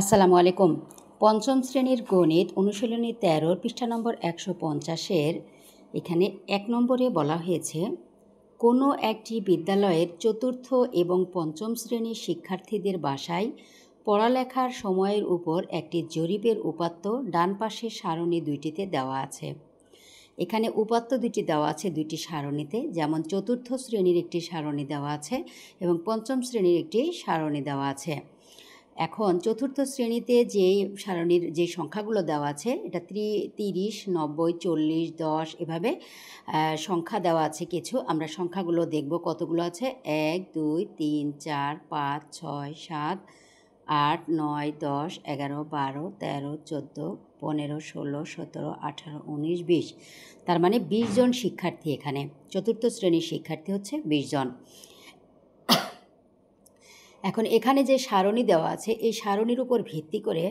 আসসালামু আলাইকুম। পঞ্চম শ্রেণীর গণিত অনুশীলনী ১৩ পৃষ্ঠা নম্বর ১৫০-এর এখানে ১ নম্বরে বলা হয়েছে, কোনো একটি বিদ্যালয়ের চতুর্থ এবং পঞ্চম শ্রেণীর শিক্ষার্থীদের বাসায় পড়ালেখার সময়ের উপর একটি জরিপের উপাত্ত ডান পাশের সারণী দুইটিতে দেওয়া আছে। এখানে উপাত্ত দুটি দেওয়া আছে দুইটি সারণীতে, যেমন চতুর্থ শ্রেণীর একটি সারণী দেওয়া আছে এবং পঞ্চম শ্রেণীর একটি সারণী দেওয়া আছে। এখন চতুর্থ শ্রেণীতে যে সারণীর যে সংখ্যাগুলো দেওয়া আছে, এটা 30, 90, 40, 10 এভাবে সংখ্যা দেওয়া আছে কিছু। আমরা সংখ্যাগুলো দেখব কতগুলো আছে। 1, 2, 3, 4, 5, 6, 7, 8, 9, 10, 11, 12, 13, 14, 15, 16, 17, 18, 19, 20। তার মানে 20 জন শিক্ষার্থী। এখানে চতুর্থ শ্রেণীর শিক্ষার্থী হচ্ছে 20 জন। এখন এখানে যে সারণী দেওয়া আছে, এই সারণীর উপর ভিত্তি করে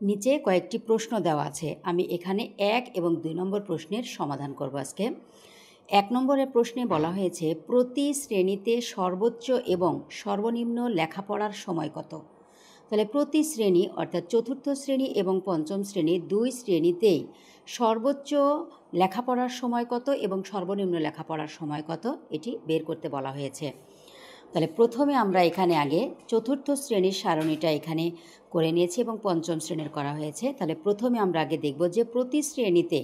নিচে কয়েকটি প্রশ্ন দেওয়া আছে। আমি এখানে 1 এবং 2 নম্বর প্রশ্নের সমাধান করব আজকে। 1 নম্বরের প্রশ্নে বলা হয়েছে, প্রতি শ্রেণীতে সর্বোচ্চ এবং সর্বনিম্ন লেখাপড়ার সময় কত? তাহলে প্রতি শ্রেণী অর্থাৎ চতুর্থ শ্রেণী এবং পঞ্চম শ্রেণী দুই শ্রেণীতেই সর্বোচ্চ লেখাপড়ার সময় কত এবং সর্বনিম্ন লেখাপড়ার সময় কত, এটি বের করতে বলা হয়েছে। তাহলে প্রথমে আমরা এখানে আগে চতুর্থ শ্রেণীর সারণীটা এখানে করে নিয়েছি এবং পঞ্চম শ্রেণীর করা হয়েছে। তাহলে প্রথমে আমরা আগে দেখব যে প্রতি শ্রেণীতে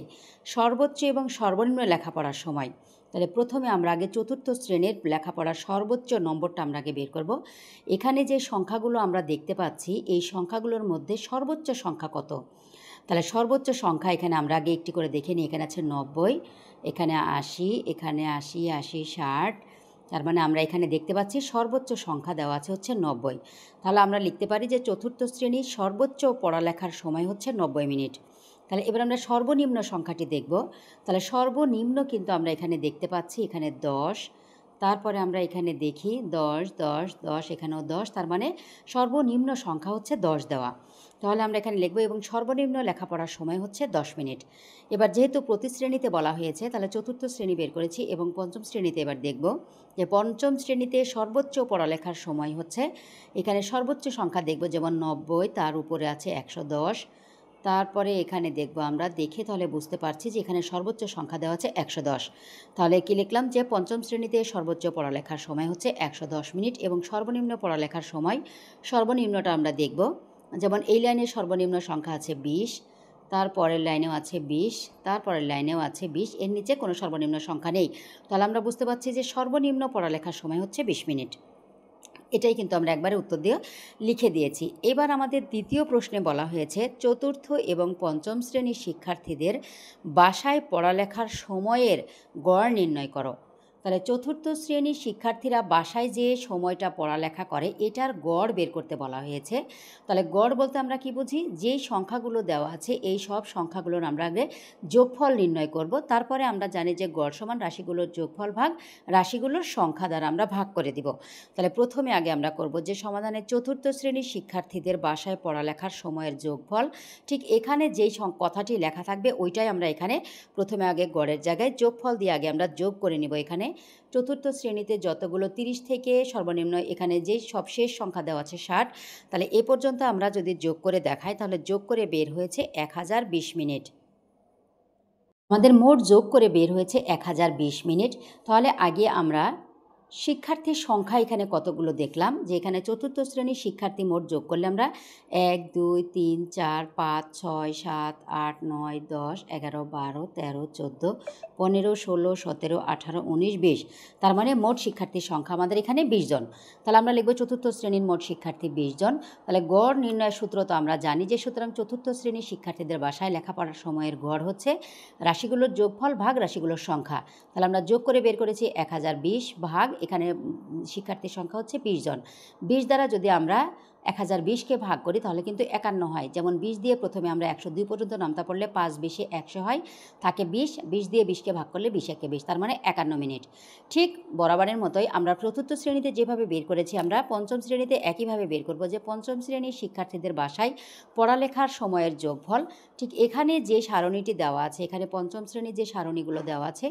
সর্বোচ্চ এবং সর্বনিম্ন লেখাপড়ার সময়। তাহলে প্রথমে আমরা আগে চতুর্থ শ্রেণীর লেখাপড়ার সর্বোচ্চ নম্বরটা আমরা আগে বের করব। এখানে যে সংখ্যাগুলো আমরা দেখতে পাচ্ছি, এই সংখ্যাগুলোর মধ্যে সর্বোচ্চ সংখ্যা কত? তাহলে সর্বোচ্চ সংখ্যা এখানে আমরা আগে একটি করে দেখে নিই। এখানে আছে 90, এখানে 80, এখানে 80, 80, 60। তার মানে আমরা এখানে দেখতে পাচ্ছি সর্বোচ্চ সংখ্যা দেওয়া আছে হচ্ছে 90। তাহলে আমরা লিখতে পারি যে চতুর্থ শ্রেণীর সর্বোচ্চ পড়ালেখার সময় হচ্ছে 90 মিনিট। তাহলে এবার আমরা সর্বনিম্ন সংখ্যাটি দেখব। তাহলে সর্বনিম্ন কিন্তু আমরা এখানে দেখতে পাচ্ছি এখানে 10। তারপরে আমরা এখানে দেখি 10, 10, 10, এখানেও 10। তার মানে সর্বনিম্ন সংখ্যা হচ্ছে 10 দেওয়া। তাহলে আমরা এখানে লিখব এবং সর্বনিম্ন লেখাপড়ার সময় হচ্ছে 10 মিনিট। এবার যেহেতু প্রতি শ্রেণীতে বলা হয়েছে, তাহলে চতুর্থ শ্রেণী বের করেছি এবং পঞ্চম শ্রেণীতে এবার দেখব যে পঞ্চম শ্রেণীতে সর্বোচ্চ পড়ালেখার সময় হচ্ছে, এখানে সর্বোচ্চ সংখ্যা দেখব যেমন 90, তার উপরে আছে 110। তারপরে এখানে দেখব আমরা দেখে তাহলে বুঝতে পারছি যে এখানে সর্বোচ্চ সংখ্যা দেওয়া আছে 110। তাহলে কি লিখলাম যে পঞ্চম শ্রেণীতে সর্বোচ্চ পড়ালেখার সময় হচ্ছে 110 মিনিট এবং সর্বনিম্ন পড়ালেখার সময়, সর্বনিম্নটা আমরা দেখব যেমন এই লাইনের সর্বনিম্ন সংখ্যা আছে 20, তারপরের লাইনেও আছে 20, তারপরের লাইনেও আছে 20, এর নিচে কোনো সর্বনিম্ন সংখ্যা নেই। তাহলে আমরা বুঝতে পারছি যে সর্বনিম্ন পড়ালেখার সময় হচ্ছে 20 মিনিট। এটাই কিন্তু আমরা একবারে উত্তর দিয়ে লিখে দিয়েছি। এবার আমাদের দ্বিতীয় প্রশ্নে বলা হয়েছে, চতুর্থ এবং পঞ্চম শ্রেণীর শিক্ষার্থীদের বাসায় পড়ালেখার সময়ের গড় নির্ণয় করো। তাহলে চতুর্থ শ্রেণীর শিক্ষার্থীরা বাসায় যে সময়টা পড়ালেখা করে এটার গড় বের করতে বলা হয়েছে। তাহলে গড় বলতে আমরা কি বুঝি, যেই সংখ্যাগুলো দেওয়া আছে এই সব সংখ্যাগুলোর আমরা আগে যোগফল নির্ণয় করব। তারপরে আমরা জানি যে গড় সমান রাশিগুলোর যোগফল ভাগ রাশিগুলোর সংখ্যা দ্বারা আমরা ভাগ করে দিব। তাহলে প্রথমে আগে আমরা করব যে সমাধানে চতুর্থ শ্রেণীর শিক্ষার্থীদের বাসায় পড়ালেখার সময়ের যোগফল। ঠিক এখানে যেই কথাটি লেখা থাকবে ওইটাই আমরা এখানে প্রথমে আগে গড়ের জায়গায় যোগফল দিয়ে আগে আমরা যোগ করে নিব। এখানে চতুর্থ শ্রেণীতে যতগুলো 30 থেকে সর্বনিম্ন এখানে যেই সব শেষ সংখ্যা দেওয়া আছে 60। তাহলে এ পর্যন্ত আমরা যদি যোগ করে দেখাই তাহলে যোগ করে বের হয়েছে 1020 মিনিট। আমাদের মোট যোগ করে বের হয়েছে 1020 মিনিট। তাহলে আগে আমরা শিক্ষার্থীর সংখ্যা এখানে কতগুলো দেখলাম, যে এখানে চতুর্থ শ্রেণীর শিক্ষার্থী মোট যোগ করলে আমরা 1, 2, 3, 4, 5, 6, 7, 8, 9, 10, 11, 12, 13, 14, 15, 16, 17, 18, 19, 20। তার মানে মোট শিক্ষার্থীর সংখ্যা আমাদের এখানে 20 জন। তাহলে আমরা লিখব চতুর্থ শ্রেণীর মোট শিক্ষার্থী 20 জন। তাহলে গড় নির্ণয়ের সূত্র তো আমরা জানি, যে সুতরাং চতুর্থ শ্রেণীর শিক্ষার্থীদের বাসায় লেখাপড়ার সময়ের গড় হচ্ছে রাশিগুলোর যোগফল ভাগ রাশিগুলোর সংখ্যা। তাহলে আমরা যোগ করে বের করেছি 1020 ভাগ, এখানে শিক্ষার্থীর সংখ্যা হচ্ছে 20 জন। 20 দ্বারা যদি আমরা 1020কে ভাগ করি তাহলে কিন্তু 51 হয়। যেমন 20 দিয়ে প্রথমে আমরা 102 পর্যন্ত নামতা পড়লে 5 20 100 হয়, থাকে 20। 20 দিয়ে 20কে ভাগ করলে 20 1 20, তার মানে 51 মিনিট। ঠিক বরাবরের মতোই আমরা চতুর্থ শ্রেণীতে যেভাবে বের করেছি আমরা পঞ্চম শ্রেণীতে একইভাবে বের করব, যে পঞ্চম শ্রেণীর শিক্ষার্থীদের বাসায় পড়ালেখার সময়ের যোগফল। ঠিক এখানে যে সারণীটি দেওয়া আছে, এখানে পঞ্চম শ্রেণীর যে সারণীগুলো দেওয়া আছে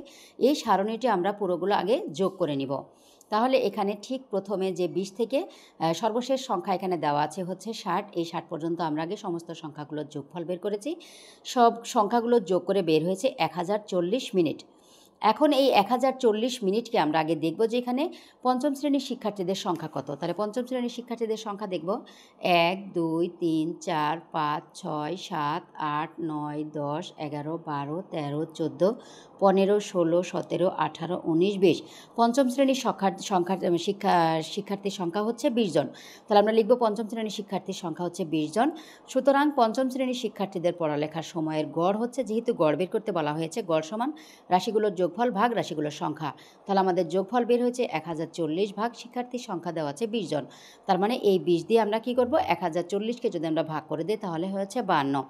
এই সারণীটি আমরা পুরোগুলো আগে যোগ করে নিব। তাহলে এখানে ঠিক প্রথমে যে 20 থেকে সর্বশেষ সংখ্যা এখানে দেওয়া আছে হচ্ছে 60। এই 60 পর্যন্ত আমরা আগে সমস্ত সংখ্যাগুলোর যোগফল বের করেছি। সব সংখ্যাগুলো যোগ করে বের হয়েছে 1040 মিনিট। এখন এই 1040 মিনিটকে আমরা আগে দেখব যে এখানে পঞ্চম শ্রেণীর শিক্ষার্থীদের সংখ্যা কত। তাহলে পঞ্চম শ্রেণীর শিক্ষার্থীদের সংখ্যা দেখব 1 2 3 4 5 6 7 8 9 10 11 12 13 14 15 16 17 18 19 20। পঞ্চম শ্রেণীর শিক্ষার্থীর সংখ্যা হচ্ছে 20 জন। তাহলে আমরা লিখব পঞ্চম শ্রেণীর শিক্ষার্থীর সংখ্যা হচ্ছে 20 জন। সুতরাং পঞ্চম শ্রেণীর শিক্ষার্থীদের পড়ালেখার সময়ের গড় হচ্ছে, যেহেতু গড় বের করতে বলা হয়েছে, গড় সমান রাশিগুলোর যোগফল ভাগ রাশিগুলোর সংখ্যা। তাহলে আমাদের যোগফল বের হয়েছে 1040 ভাগ শিক্ষার্থীর সংখ্যা দেওয়া আছে 20 জন। তার মানে এই 20 দিয়ে আমরা কি করব, 1040কে যদি আমরা ভাগ করে দিই তাহলে হচ্ছে 52।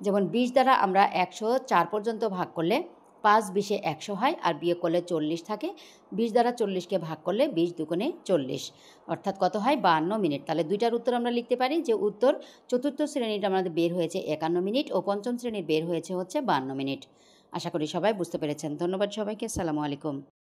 যেমন 20 দ্বারা আমরা 104 পর্যন্ত ভাগ করলে 5 20-এ 100 হয়, আর বিয়োগ করলে 40 থাকে। 20 দ্বারা 40কে ভাগ করলে 20 দুগুণে 40, অর্থাৎ কত হয়, 52 মিনিট। তাহলে দুইটার উত্তর আমরা লিখতে পারি যে উত্তর চতুর্থ শ্রেণীর আমাদের বের হয়েছে 51 মিনিট ও পঞ্চম শ্রেণীর বের হয়েছে হচ্ছে 52 মিনিট। আশা করি সবাই বুঝতে পেরেছেন। ধন্যবাদ সবাইকে। আসসালামু আলাইকুম।